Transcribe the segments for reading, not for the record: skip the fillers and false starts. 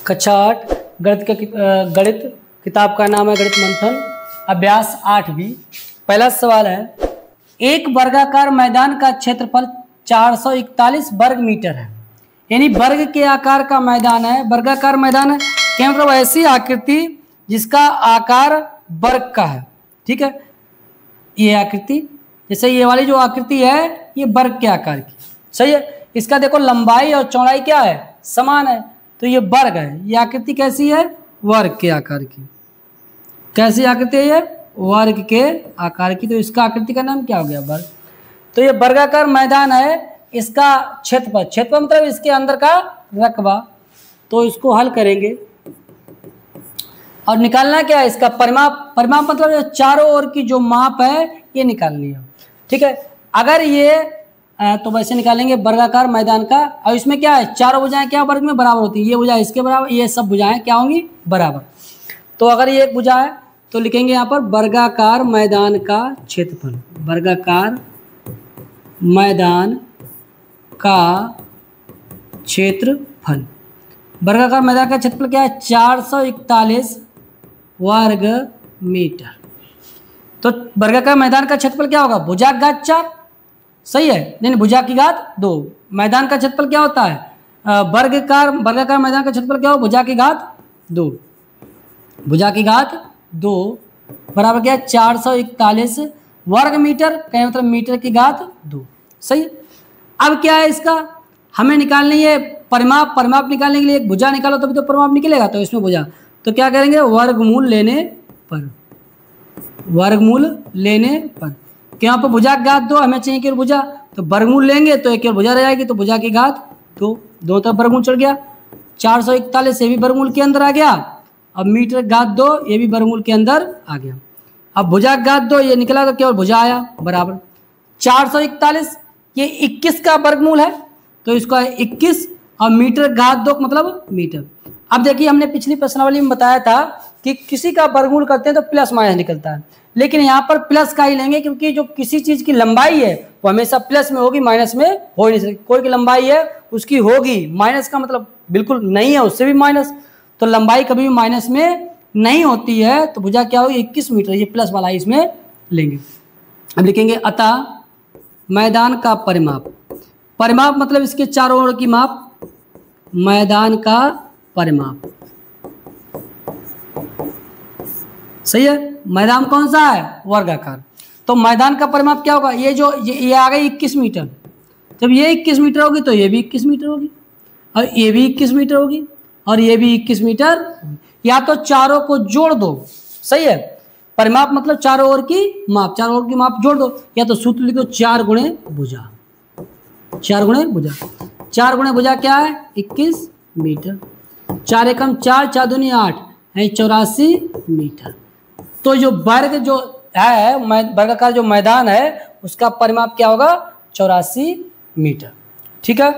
कक्षा 8 गणित किताब का नाम है गणित मंथन, अभ्यास 8B। पहला सवाल है, एक वर्गाकार मैदान का क्षेत्रफल 441 वर्ग मीटर है, यानी वर्ग के आकार का मैदान है। वर्गाकार मैदान है क्या मतलब ऐसी आकृति जिसका आकार वर्ग का है। ठीक है, ये आकृति जैसे ये वाली जो आकृति है ये वर्ग के आकार की, सही है। इसका देखो लंबाई और चौड़ाई क्या है, समान है, तो ये वर्ग है। ये आकृति कैसी है, वर्ग के आकार की। कैसी आकृति है ये, वर्ग के आकार की, तो इसका आकृति का नाम क्या हो गया, वर्ग। तो ये वर्गाकार मैदान है, इसका क्षेत्रफल, क्षेत्रफल मतलब इसके अंदर का रकबा। तो इसको हल करेंगे और निकालना क्या है, इसका परिमाप। परिमाप मतलब ये चारों ओर की जो माप है ये निकालनी है। ठीक है, अगर ये तो वैसे निकालेंगे वर्गाकार मैदान का। और इसमें क्या है, चारों भुजाएं क्या वर्ग में बराबर होती है, ये भुजा इसके बराबर, ये सब भुजाएं क्या होंगी, बराबर। तो अगर ये एक भुजा है तो लिखेंगे यहाँ पर वर्गाकार मैदान का क्षेत्रफल। वर्गाकार मैदान का क्षेत्रफल, वर्गाकार मैदान का क्षेत्रफल क्या है, 441 वर्ग मीटर। तो वर्गाकार मैदान का क्षेत्रफल क्या होगा, भुजा की घात 4, सही है, नहीं भुजा की घात 2। मैदान का क्षेत्रफल क्या होता है, वर्गाकार मैदान का क्षेत्रफल क्या हो, भुजा की घात 2। भुजा की घात 2 बराबर क्या है, 441 वर्ग मीटर, क्या मतलब मीटर की घात 2, सही है। अब क्या है, इसका हमें निकालनी है परिमाप। परिमाप निकालने के लिए एक भुजा निकालो तभी तो परिमाप निकलेगा। तो इसमें भुजा, तो क्या करेंगे, वर्गमूल लेने पर, वर्गमूल लेने पर। यहाँ पर भुजा की घात 2, हमें चाहिए कि भुजा, तो वर्गमूल लेंगे तो एक भुजा रह जाएगी, तो भुजा की घात 2, दो तरफ वर्गमूल चढ़ गया। 441 ये भी वर्गमूल के अंदर आ गया, अब मीटर की घात 2 ये भी वर्गमूल के अंदर आ गया। अब भुजा की घात 2 ये निकला तो केवल भुजा आया बराबर 441, ये 21 का वर्गमूल है तो इसको 21, और मीटर घात 2 मतलब मीटर। अब देखिए हमने पिछली प्रश्नावली में बताया था कि किसी का वर्गमूल करते हैं तो प्लस माइनस निकलता है, लेकिन यहाँ पर प्लस का ही लेंगे क्योंकि जो किसी चीज़ की लंबाई है वो हमेशा प्लस में होगी, माइनस में हो ही नहीं सकती। कोई की लंबाई है उसकी होगी, माइनस का मतलब बिल्कुल नहीं है, उससे भी माइनस, तो लंबाई कभी भी माइनस में नहीं होती है। तो भुजा क्या होगी, 21 मीटर, ये प्लस वाला इसमें लेंगे। अब लिखेंगे अतः मैदान का परिमाप। परिमाप मतलब इसके चारों ओर की माप, मैदान का परिमाप, सही है। मैदान कौन सा है, वर्गाकार। तो मैदान का परिमाप क्या होगा, ये जो ये आ गई 21 मीटर, जब ये 21 मीटर होगी तो ये भी 21 मीटर होगी, और ये भी 21 मीटर होगी, और ये भी 21 मीटर। या तो चारों को जोड़ दो, सही है। परिमाप मतलब चारों ओर की माप, चारों ओर की माप जोड़ दो, या तो सूत्र लिखो 4 गुणे भुजा, 4 गुणे भुजा। 4 गुणे भुजा क्या है, 21 मीटर। 4 एकम 4, 4 दूनी 8 है 84 मीटर। तो जो वर्ग जो है वर्गाकार जो मैदान है उसका परिमाप क्या होगा, 84 मीटर। ठीक है,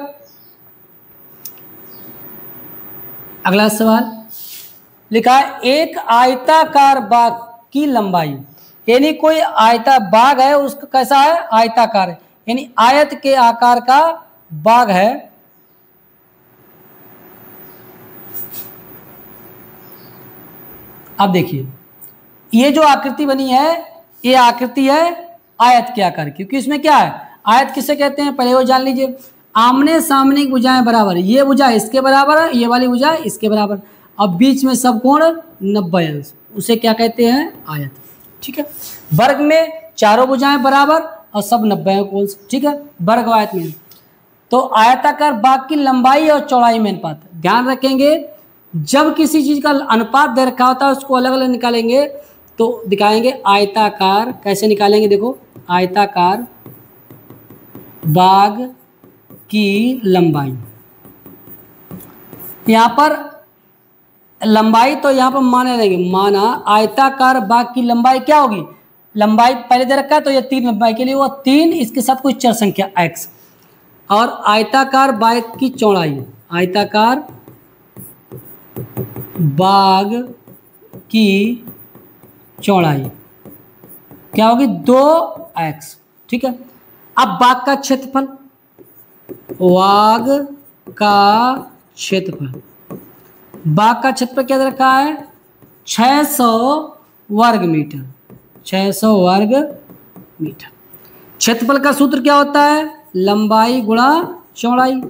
अगला सवाल लिखा है, एक आयताकार बाग की लंबाई, यानी कोई बाग है उसका कैसा है, आयताकार है, यानी आयत के आकार का बाग है। अब देखिए ये जो आकृति बनी है ये आकृति है आयत के आकार की, क्योंकि इसमें क्या है, आयत किसे कहते हैं पहले वो जान लीजिए। आमने सामने की भुजाएं बराबर, ये भुजा इसके बराबर है, ये वाली भुजा इसके बराबर, अब बीच में सब कोण 90 अंश, उसे क्या कहते हैं, आयत। ठीक है, वर्ग में चारों भुजाएं बराबर और सब 90 अंश, ठीक है, वर्ग व आयत में। तो आयताकार बाग की लंबाई और चौड़ाई में अनुपात, ध्यान रखेंगे जब किसी चीज का अनुपात दे रखा होता है उसको अलग अलग निकालेंगे तो दिखाएंगे आयताकार, कैसे निकालेंगे देखो, आयताकार बाग की लंबाई, यहाँ पर लंबाई तो यहाँ पर माने रहेंगे, माना आयताकार बाग की लंबाई क्या होगी, लंबाई पहले दे रखा है तो ये 3 लंबाई के लिए वो 3, इसके साथ कोई चर संख्या x, और आयताकार बाग की चौड़ाई, आयताकार बाग की चौड़ाई क्या होगी, 2x। ठीक है, अब बाग का क्षेत्रफल, बाग का क्षेत्रफल, बाग का क्षेत्रफल क्या दे रखा है 600 वर्ग मीटर, 600 वर्ग मीटर। क्षेत्रफल का सूत्र क्या होता है लंबाई गुणा चौड़ाई।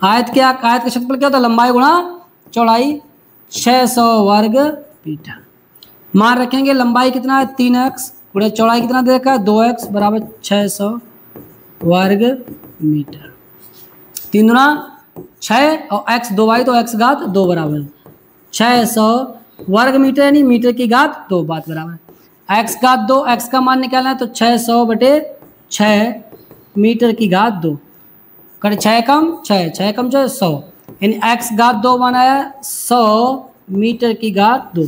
आयत का क्षेत्रफल क्या होता है लंबाई गुणा चौड़ाई 600 वर्ग मीटर। मान रखेंगे लंबाई कितना है 3x गुणा चौड़ाई कितना दे रखा है 2x बराबर 600 वर्ग मीटर। 3 गुना 6 और x 2y तो x घात 2 बराबर 600 वर्ग मीटर यानी मीटर की घात 2 बात बराबर x घात 2, x का मान निकालना है तो 600 बटे 6 मीटर की घात 2 कर 6 कम 6 कम 100 यानी x घात 2 माना है 100 मीटर की घात 2।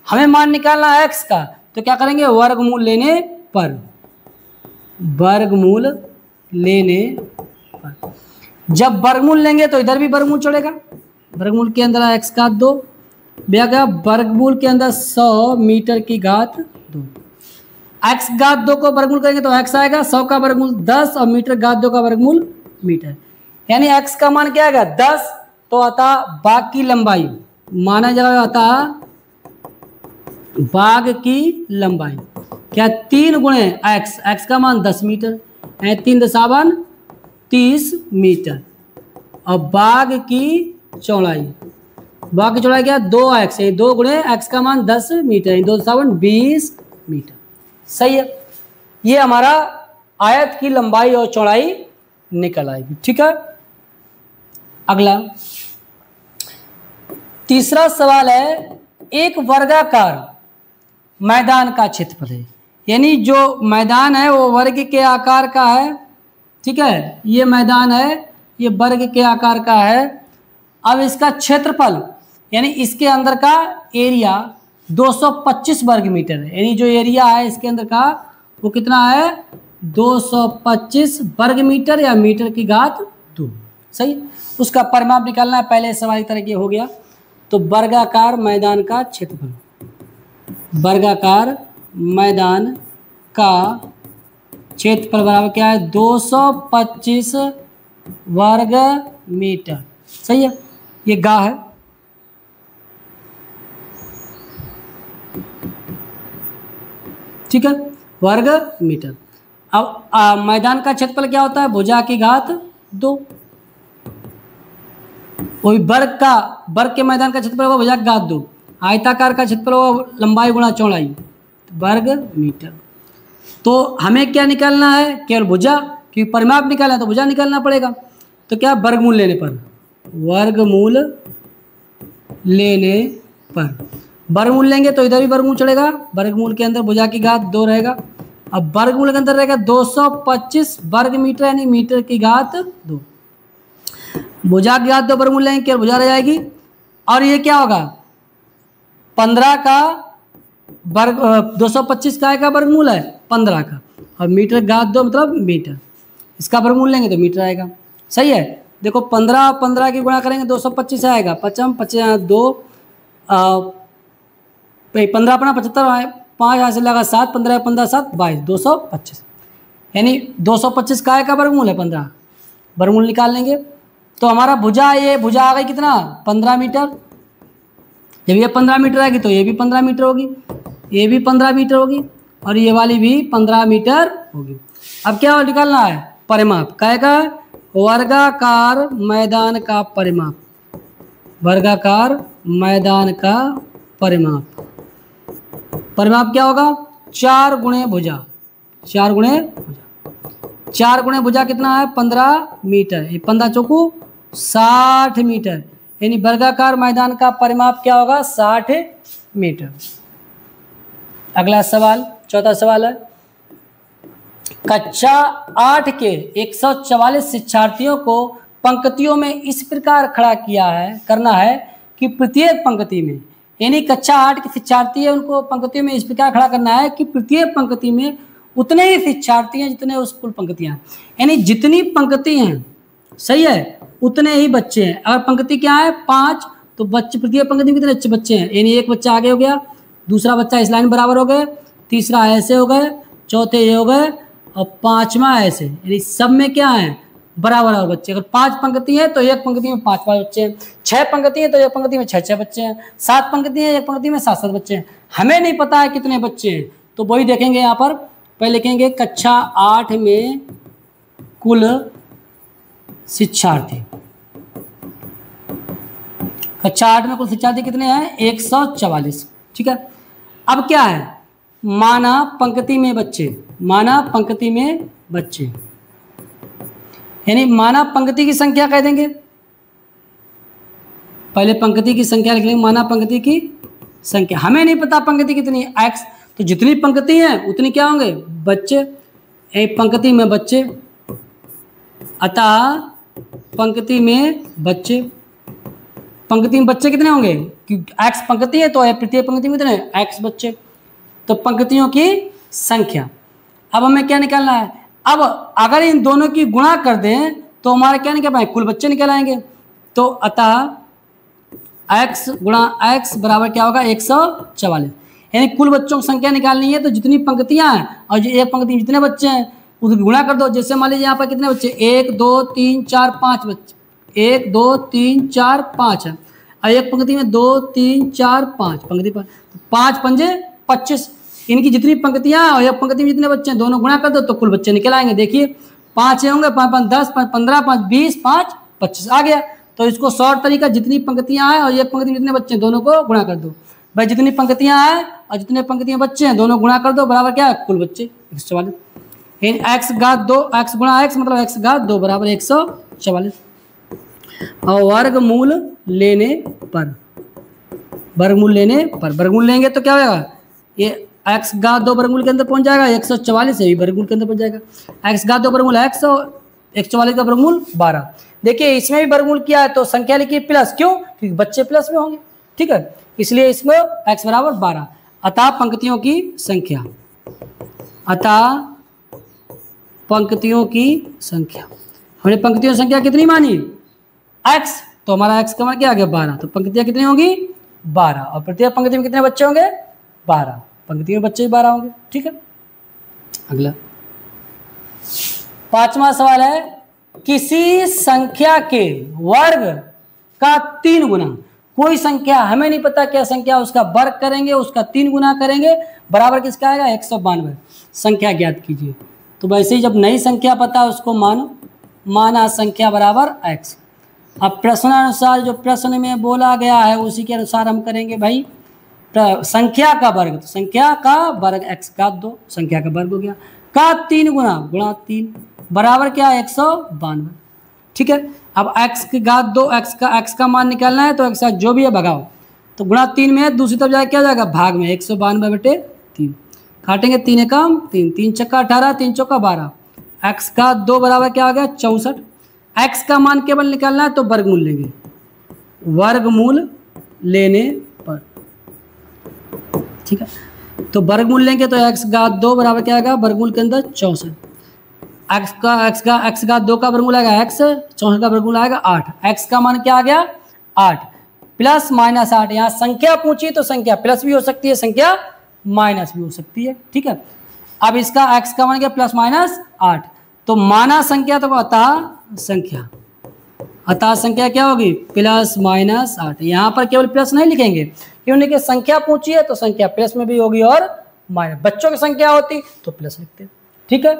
हमें मान निकालना है x का तो क्या करेंगे वर्गमूल लेने पर, वर्गमूल लेने पर। जब वर्गमूल लेंगे तो इधर भी वर्गमूल चढ़ेगा, वर्गमूल के अंदर x घात 2 भैया गया वर्गमूल के अंदर 100 मीटर की घात 2। x घात 2 को वर्गमूल करेंगे तो x आएगा 100 का वर्गमूल 10 और मीटर घात 2 का वर्गमूल मीटर, यानी x का मान क्या आएगा 10 तो आता बाग की लंबाई माना जाएगा आता बाग की लंबाई क्या 3 गुणे x का मान 10 मीटर है 3 दशावन 30 मीटर और बाग की चौड़ाई क्या 2x है 2 गुणे x का मान 10 मीटर 2 दशावन 20 मीटर। सही है, ये हमारा आयत की लंबाई और चौड़ाई निकल आएगी। ठीक है, अगला तीसरा सवाल है एक वर्गाकार मैदान का क्षेत्रफल है, यानी जो मैदान है वो वर्ग के आकार का है। ठीक है, ये मैदान है ये वर्ग के आकार का है। अब इसका क्षेत्रफल यानी इसके अंदर का एरिया 225 वर्ग मीटर है, यानी जो एरिया है इसके अंदर का वो कितना है 225 वर्ग मीटर या मीटर की घात 2। सही, उसका परिमाप निकालना है। पहले सवाल की तरह ये हो गया तो वर्गाकार मैदान का क्षेत्रफल, वर्गाकार मैदान का क्षेत्रफल बराबर क्या है 225 वर्ग मीटर। सही है, ये गा है। ठीक है, वर्ग मीटर। अब मैदान का क्षेत्रफल क्या होता है भुजा की घात 2, वही वर्ग के मैदान का क्षेत्रफल होगा भुजा की घात 2, आयताकार का क्षेत्रफल होगा लंबाई गुणा चौड़ाई वर्ग मीटर। तो हमें क्या निकालना है केवल भुजा, क्योंकि परिमाप निकालना है तो भुजा निकालना पड़ेगा। तो क्या वर्गमूल लेने पर, वर्गमूल लेने पर वर्गमूल लेंगे तो इधर भी वर्गमूल चढ़ेगा, वर्गमूल के अंदर भुजा की घात 2 रहेगा। अब वर्गमूल के अंदर रहेगा 225 वर्ग मीटर यानी मीटर की घात 2, भुजा की घात 2 वर्गमूल लेंगे केवल भुजा रह जाएगी। और ये क्या होगा 15 का वर्ग 225 का वर्गमूल है 15 का और मीटर घात 2 मतलब मीटर, इसका वर्गमूल लेंगे तो मीटर आएगा। सही है, देखो 15 और 15 की गुणा करेंगे 225 आएगा, 55 55 2 15 अपना 75 5 यहाँ से लगा 7 15 15 7 22 225 यानी 225 का वर्गमूल है 15, वर्गमूल निकाल लेंगे तो हमारा भुजा ये भुजा आ गई कितना 15 मीटर। जब ये 15 मीटर आएगी तो ये भी 15 मीटर होगी, ये भी 15 मीटर होगी और ये वाली भी 15 मीटर होगी। अब क्या निकालना है परिमाप का वर्गाकार मैदान का परिमाप, वर्गाकार मैदान का परिमाप। परिमाप क्या होगा 4 गुणे भुजा, 4 गुणे भुजा, 4 गुणे भुजा कितना है 15 मीटर, ये 15 चौकू 60 मीटर, यानी वर्गाकार मैदान का परिमाप क्या होगा 60 मीटर। अगला सवाल चौथा सवाल है कक्षा 8 के 144 शिक्षार्थियों को पंक्तियों में इस प्रकार खड़ा करना है कि प्रत्येक पंक्ति में, यानी कक्षा 8 के शिक्षार्थी है उनको पंक्तियों में इस प्रकार खड़ा करना है कि प्रत्येक पंक्ति में उतने ही शिक्षार्थी हैं जितने उस कुल पंक्तियां हैं, यानी जितनी पंक्ति हैं सही है उतने ही बच्चे हैं। अगर पंक्ति क्या है 5 तो बच्चे प्रत्येक पंक्ति में कितने बच्चे हैं, यानी एक बच्चा आगे हो गया, दूसरा बच्चा इस लाइन बराबर हो गए, तीसरा ऐसे हो गए, चौथे ये हो गए और 5वां ऐसे, यानी सब में क्या है बराबर और बच्चे। अगर 5 पंक्ति है तो एक पंक्ति में 5 बच्चे हैं, 6 पंक्ति है तो एक पंक्ति में 6 बच्चे हैं, 7 पंक्ति है एक पंक्ति में 7 बच्चे हैं। हमें नहीं पता है कितने बच्चे हैं, तो वही देखेंगे यहाँ पर। पहले लिखेंगे कक्षा 8 में कुल शिक्षार्थी। कक्षा 8 में कुल शिक्षार्थी कितने हैं? 144। ठीक है। अब क्या है? माना पंक्ति में बच्चे, माना पंक्ति में बच्चे, यानी माना पंक्ति की संख्या कह देंगे। पहले पंक्ति की संख्या लिख लेंगे, माना पंक्ति की संख्या। हमें नहीं पता पंक्ति कितनी है, x, तो जितनी पंक्ति है उतनी क्या होंगे? बच्चे। एक पंक्ति में बच्चे, अतः पंक्ति में बच्चे, पंक्ति में बच्चे कितने होंगे? क्योंकि x पंक्ति है तो प्रत्येक पंक्ति में कितने? x बच्चे। तो पंक्तियों की संख्या। अब हमें क्या निकालना है? अब अगर इन दोनों की गुणा कर दें तो हमारे क्या निकल पाएंगे? कुल बच्चे निकल आएंगे। तो अतः x गुणा x बराबर क्या होगा? 144। यानी कुल बच्चों की संख्या निकालनी है तो जितनी पंक्तियां हैं और जो एक पंक्ति में जितने बच्चे हैं उसको गुणा कर दो। जैसे मान लीजिए यहाँ पर कितने बच्चे? 1 2 3 4 5 बच्चे, 1 2 3 4 5 है, और एक पंक्ति में 2 3 4 5 पंक्ति पर, 5 पंजे 25। इनकी जितनी पंक्तियां और एक पंक्ति में जितने बच्चे हैं दोनों गुणा कर दो तो कुल बच्चे निकल आएंगे। देखिए 5 होंगे, 5 5 10, 5 15, 5 20, 5 25 आ गया। तो इसको शॉर्ट तरीका, जितनी पंक्तियां हैं और एक पंक्ति में जितने बच्चे हैं दोनों को गुणा कर दो। भाई जितनी पंक्तियां हैं और जितने पंक्तियां बच्चे हैं दोनों गुणा कर दो, बराबर क्या है? कुल बच्चे 144। एक्स घात 2, x गुणा x मतलब x घात 2 बराबर 144। और वर्गमूल लेने पर, वर्गमूल लेने पर, वर्गमूल लेंगे तो क्या होगा? ये x घात 2 वर्गमूल के अंदर पहुंच जाएगा, 144 है वर्गमूल के अंदर पहुंच जाएगा। x घात 2 वर्गमूल x और 144 का वर्गमूल 12। देखिए इसमें भी वर्गमूल किया है तो संख्या लिखिए प्लस, क्यों? क्योंकि बच्चे प्लस में होंगे। ठीक है, इसलिए इसमें x बराबर 12। अतः पंक्तियों की संख्या, अतः पंक्तियों की संख्या, हमने पंक्तियों की संख्या कितनी मानी? x, तो हमारा x का मान क्या आ गया? 12। तो पंक्तियां कितनी होंगी? 12। और प्रत्येक पंक्ति में कितने बच्चे होंगे? 12। पंक्ति में बच्चे 12 होंगे। ठीक है। अगला 5वां सवाल है, किसी संख्या के वर्ग का 3 गुना। कोई संख्या, हमें नहीं पता क्या संख्या, उसका वर्ग करेंगे, उसका 3 गुना करेंगे, बराबर किसका आएगा? 192। संख्या ज्ञात कीजिए। तो वैसे ही जब नई संख्या पता उसको मानो, माना संख्या बराबर x। अब प्रश्नानुसार जो प्रश्न में बोला गया है उसी के अनुसार हम करेंगे भाई। संख्या का वर्ग, तो संख्या का वर्ग x घात 2, संख्या का वर्ग हो गया, का 3 गुना, गुणा 3 बराबर क्या? 192। ठीक है। अब x की घात 2, x का मान निकालना है तो x जो भी है भगाओ, तो गुणा 3 में है, दूसरी तरफ जाए क्या जाएगा? भाग में 192/3। काटेंगे 3 एकम 3, 3 चक्का 18, 3 चौका 12, x का 2 बराबर क्या आ गया? 64। x का मान केवल निकालना है तो वर्गमूल लेंगे, वर्गमूल लेने पर। ठीक है, तो वर्गमूल लेंगे तो x घात 2 बराबर क्या आएगा? वर्गमूल के अंदर 64। x घात 2 का वर्गमूल आएगा x, 64 का वर्गमूल आएगा 8। x का मान क्या आ गया? 8 प्लस माइनस 8। यहाँ संख्या पूछी तो संख्या प्लस भी हो सकती है, संख्या माइनस भी हो सकती है। ठीक है। अब इसका x का मान क्या? Plus minus 8। तो माना संख्या तो अतः संख्या, अतः संख्या क्या होगी? Plus minus 8। यहाँ पर केवल प्लस नहीं लिखेंगे क्योंकि संख्या पूछी है तो संख्या प्लस में भी होगी और माइनस। बच्चों की संख्या होती तो प्लस लिखते। ठीक है।